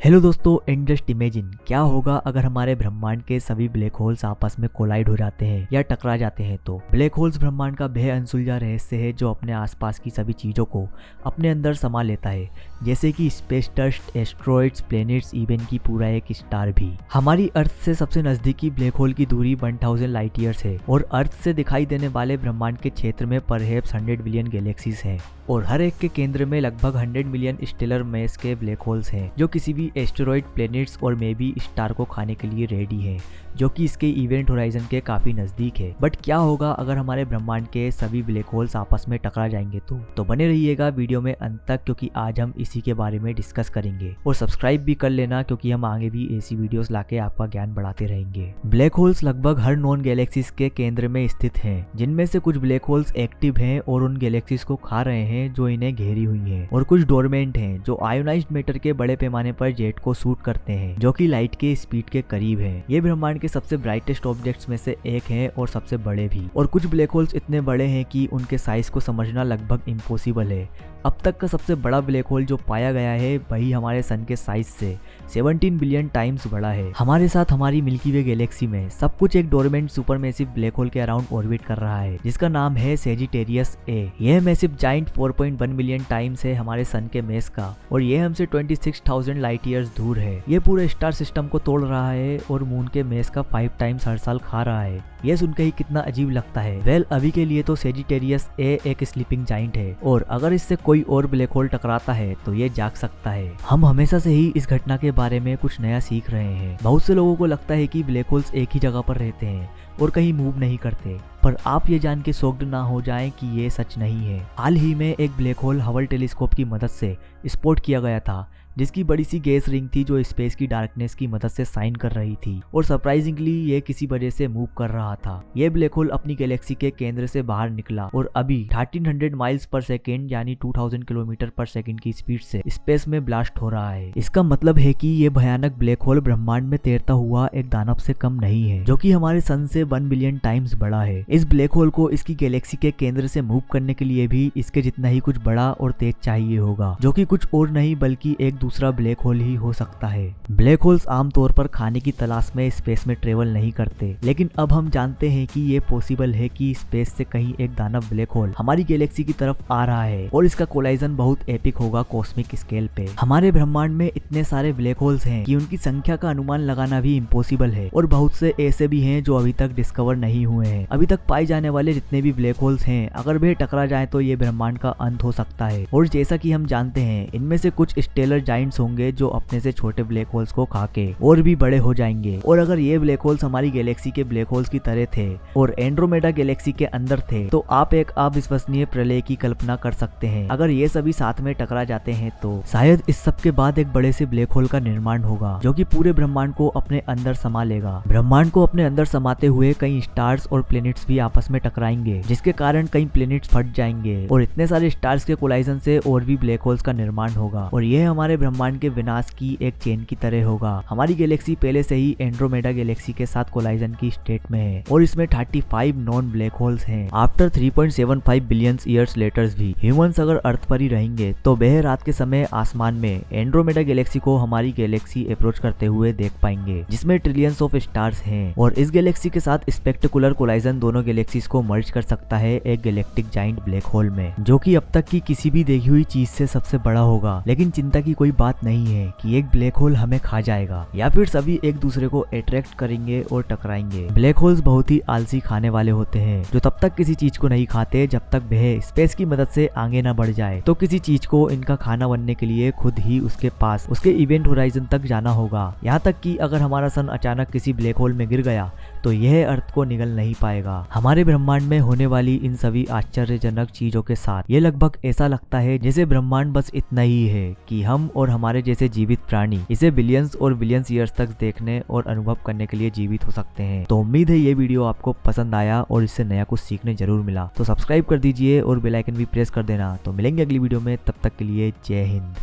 Hello दोस्तों, and just imagine क्या होगा अगर हमारे ब्रह्मांड के सभी ब्लैक होल्स आपस में कोलाइड हो जाते हैं या टकरा जाते हैं। तो ब्लैक होल्स ब्रह्मांड का बेहद अनसुलझा रहस्य है जो अपने आसपास की सभी चीजों को अपने अंदर समा लेता है, जैसे कि space dust, asteroids, planets, even की पूरा एक स्टार भी। हमारी अर्थ से सबसे नजदीकी ब्लैक होल की दूरी 1000 लाइट ईयर्स है और अर्थ से दिखाई देने वाले ब्रह्मांड के क्षेत्र में परहैप्स 100 बिलियन गैलेक्सीज हैं और हर एक के केंद्र में लगभग 100 मिलियन स्टेलर मैस के ब्लैक होल्स हैं जो किसी भी एस्टेरॉइड, प्लैनेट्स और मे बी स्टार को खाने के लिए रेडी हैं, जो कि इसके इवेंट होराइजन के काफी नजदीक है। बट क्या होगा अगर हमारे ब्रह्मांड के सभी ब्लैक होल्स आपस में टकरा जाएंगे? तो बने रहिएगा वीडियो में अंत तक, क्योंकि आज हम इसी के बारे में डिस्कस करेंगे। और सब्सक्राइब भी कर लेना, क्योंकि हम आगे भी ऐसी वीडियोस लाके आपका ज्ञान बढ़ाते रहेंगे। ब्लैक होल्स लगभग हर नॉन गैलेक्सीज के केंद्र में स्थित हैं, जिनमें से कुछ ब्लैक होल्स एक्टिव हैं और उन गैलेक्सीज को खा रहे हैं जो इन्हें घेरी हुई हैं, और कुछ डोरमेंट हैं जो आयोनाइज्ड मैटर के बड़े पैमाने पर जेट को शूट करते हैं, जो कि लाइट के स्पीड के करीब हैं। ये ब्रह्मांड के सबसे ब्राइटेस्ट ऑब्जेक्ट्स में से एक हैं और सबसे बड़े भी। और कुछ ब्लैक होल्स इतने बड़े हैं कि उनके साइज को समझना लगभग इम्पॉसिबल है। अब तक का सबसे बड़ा ब्लैक होल जो पाया गया है वही हमारे सन के साइज से 17 बिलियन टाइम्स बड़ा है। हमारे साथ हमारी मिल्की वे गैलेक्सी में सब कुछ एक डोरमेंट सुपरमैसिव ब्लैक होल के अराउंड ऑर्बिट कर रहा है, जिसका नाम है सेजिटेरियस ए। यह मैसिव जाइंट 4.1 मिलियन टाइम्स है हमारे सन के मेस का, और यह हमसे 26,000 लाइट ईयर्स दूर है। यह पूरे स्टार सिस्टम को तोड़ रहा है और मून के मेस का 5 टाइम्स हर साल खा रहा है। यह सुनकर ही कितना अजीब लगता है। वेल, अभी के लिए तो सेजिटेरियस ए एक स्लीपिंग जाइंट है, और अगर इससे कोई और ब्लैक होल टकराता है तो ये जाग सकता है। हम हमेशा से ही इस घटना के बारे में कुछ नया सीख रहे हैं। बहुत से लोगों को लगता है कि ब्लैक होल्स एक ही जगह पर रहते हैं और कहीं मूव नहीं करते, पर आप ये जान के शॉक्ड ना हो जाएं कि ये सच नहीं है। हाल ही में एक ब्लैक होल हबल टेलीस्कोप की मदद से स्पॉट किया गया था, जिसकी बड़ी सी गैस रिंग थी जो स्पेस की डार्कनेस की मदद से साइन कर रही थी, और सरप्राइजिंगली ये किसी वजह से मूव कर रहा था। ये ब्लैक होल अपनी गैलेक्सी के केंद्र से बाहर निकला और अभी 1300 माइल्स पर सेकेंड यानी 2000 किलोमीटर पर सेकेंड की स्पीड से स्पेस में ब्लास्ट हो रहा है। इसका मतलब है कि ये भयानक ब्लैक होल ब्रह्मांड में तैरता हुआ एक दानव से कम नहीं है, जो कि हमारे सन से 1 बिलियन टाइम्स बड़ा है। इस ब्लैक होल को इसकी गैलेक्सी के केंद्र से मूव करने के लिए भी इसके जितना ही कुछ बड़ा और तेज चाहिए होगा, जो कि कुछ और नहीं बल्कि एक दूसरा ब्लैक होल ही हो सकता है। ब्लैक होल्स आमतौर पर खाने की तलाश में स्पेस में ट्रेवल नहीं करते, लेकिन अब हम जानते हैं कि ये पॉसिबल है कि स्पेस से कहीं एक दानव ब्लैक होल हमारी गैलेक्सी की तरफ आ रहा है, और इसका कोलाइजन बहुत एपिक होगा कॉस्मिक स्केल पे। हमारे ब्रह्मांड में इतने सारे ब्लैक होल्स हैं कि उनकी संख्या का अनुमान लगाना भी इम्पॉसिबल है, और बहुत से ऐसे भी हैं जो अभी तक डिस्कवर नहीं हुए हैं। अभी तक पाए जाने वाले जितने भी ब्लैक होल्स हैं, अगर वे टकरा जाए तो ये ब्रह्मांड का अंत हो सकता है। और जैसा कि हम जानते हैं, इनमें से कुछ स्टेलर जाइंट्स होंगे जो अपने से छोटे ब्लैक होल्स को खाके और भी बड़े हो जाएंगे। और अगर ये ब्लैक होल्स हमारी गैलेक्सी के ब्लैक होल्स की तरह थे और एंड्रोमेडा गैलेक्सी के अंदर थे, तो आप एक अविश्वसनीय प्रलय की कल्पना कर सकते हैं। अगर ये सभी साथ में टकरा जाते हैं तो शायद इस सब के बाद एक बड़े से ब्लैक होल का निर्माण होगा, जो कि पूरे ब्रह्मांड को अपने अंदर समा लेगा। ब्रह्मांड को अपने अंदर समाते हुए कई स्टार्स और प्लैनेट्स भी आपस में टकराएंगे, जिसके कारण कई प्लैनेट्स फट जाएंगे, और इतने सारे स्टार्स के कोलाइजन से और भी ब्लैक होल्स का निर्माण होगा, और यह हमारे ब्रह्मांड के विनाश की एक चेन की तरह होगा। हमारी गैलेक्सी पहले से ही एंड्रोमेडा गैलेक्सी के साथ कोलाइजन की स्टेट में है, और इसमें 35 नॉन ब्लैक होल्स हैं। आफ्टर 3.75 बिलियन ईयर्स लेटर्स भी ह्यूमंस अगर अर्थ पर ही रहेंगे तो वह रात के समय आसमान में एंड्रोमेडा गैलेक्सी को हमारी गैलेक्सी अप्रोच करते हुए देख पाएंगे, जिसमें ट्रिलियंस ऑफ स्टार्स हैं। और इस गैलेक्सी के साथ स्पेक्टेकुलर कोलाइजन दोनों गैलेक्सीज को मर्ज कर सकता है एक गैलेक्टिक जाइंट ब्लैक होल में, जो कि अब तक की किसी भी देखी हुई चीज से सबसे बड़ा होगा। लेकिन चिंता की कोई बात नहीं है कि एक ब्लैक होल हमें खा जाएगा, या फिर सभी एक दूसरे को अट्रैक्ट करेंगे और टकराएंगे। ब्लैक होल्स बहुत ही आलसी खाने वाले होते हैं, जो तब तक किसी चीज को नहीं खाते जब तक वह स्पेस की मदद से आगे न बढ़ जाए। तो किसी चीज को इनका खाना बनने के लिए खुद ही उसके पास उसके इवेंट होराइजन तक जाना होगा। यहाँ तक कि अगर हमारा सन अचानक किसी ब्लैक होल में गिर गया तो यह अर्थ को निगल नहीं पाएगा। हमारे ब्रह्मांड में होने वाली इन सभी आश्चर्यजनक चीजों के साथ ये लगभग ऐसा लगता है जैसे ब्रह्मांड बस इतना ही है कि हम और हमारे जैसे जीवित प्राणी इसे बिलियंस और बिलियंस ईयर्स तक देखने और अनुभव करने के लिए जीवित हो सकते हैं। तो उम्मीद है ये वीडियो आपको पसंद आया और इससे नया कुछ सीखने जरूर मिला। तो सब्सक्राइब कर दीजिए और बेल आइकन भी प्रेस कर देना। तो मिलेंगे अगली वीडियो में, तब तक के लिए जय हिंद।